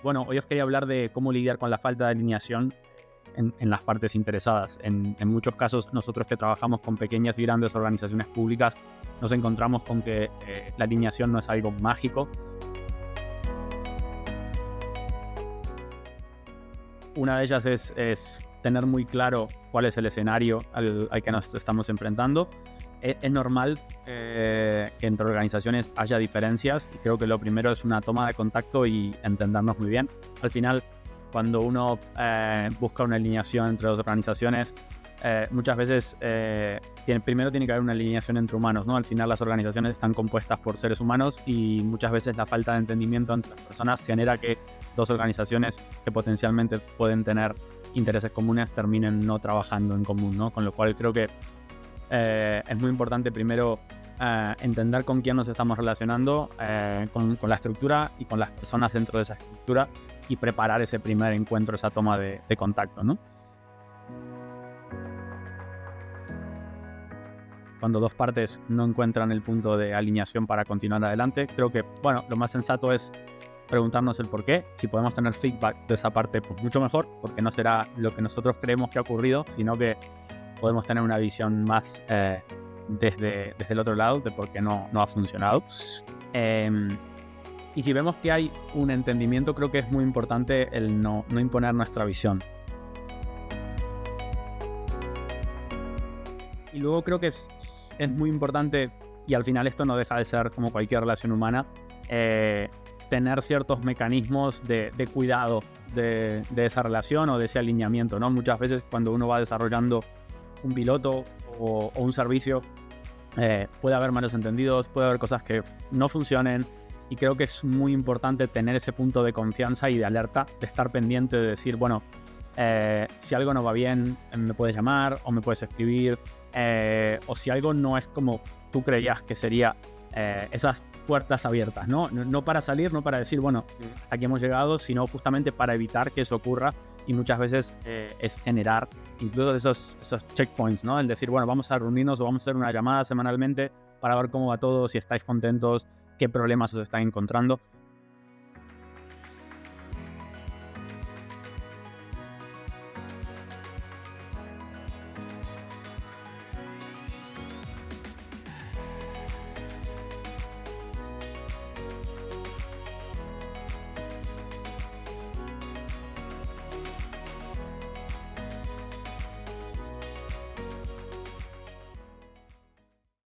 Bueno, hoy os quería hablar de cómo lidiar con la falta de alineación en las partes interesadas. En muchos casos, nosotros que trabajamos con pequeñas y grandes organizaciones públicas, nos encontramos con que la alineación no es algo mágico. Una de ellas es tener muy claro cuál es el escenario al que nos estamos enfrentando. Es normal que entre organizaciones haya diferencias, y creo que lo primero es una toma de contacto y entendernos muy bien. Al final, cuando uno busca una alineación entre dos organizaciones, muchas veces primero tiene que haber una alineación entre humanos, ¿no? Al final las organizaciones están compuestas por seres humanos y muchas veces la falta de entendimiento entre las personas genera que dos organizaciones que potencialmente pueden tener intereses comunes terminen no trabajando en común, ¿no? Con lo cual creo que es muy importante primero entender con quién nos estamos relacionando, con la estructura y con las personas dentro de esa estructura, y preparar ese primer encuentro, esa toma de contacto, ¿no? Cuando dos partes no encuentran el punto de alineación para continuar adelante, creo que, bueno, lo más sensato es preguntarnos el por qué. Si podemos tener feedback de esa parte, pues mucho mejor, porque no será lo que nosotros creemos que ha ocurrido, sino que podemos tener una visión más desde el otro lado de por qué no ha funcionado. Y si vemos que hay un entendimiento, creo que es muy importante el no imponer nuestra visión. Y luego creo que es muy importante, y al final esto no deja de ser como cualquier relación humana, tener ciertos mecanismos de cuidado de esa relación o de ese alineamiento, ¿no? Muchas veces cuando uno va desarrollando un piloto o un servicio, puede haber malos entendidos, puede haber cosas que no funcionen, y creo que es muy importante tener ese punto de confianza y de alerta, de estar pendiente, de decir, bueno, si algo no va bien, me puedes llamar o me puedes escribir, o si algo no es como tú creías que sería, esas puertas abiertas, ¿no? No para salir, no para decir, bueno, hasta aquí hemos llegado, sino justamente para evitar que eso ocurra. Y muchas veces es generar incluso esos checkpoints, ¿no? El decir, bueno, vamos a reunirnos o vamos a hacer una llamada semanalmente para ver cómo va todo, si estáis contentos, qué problemas os estáis encontrando.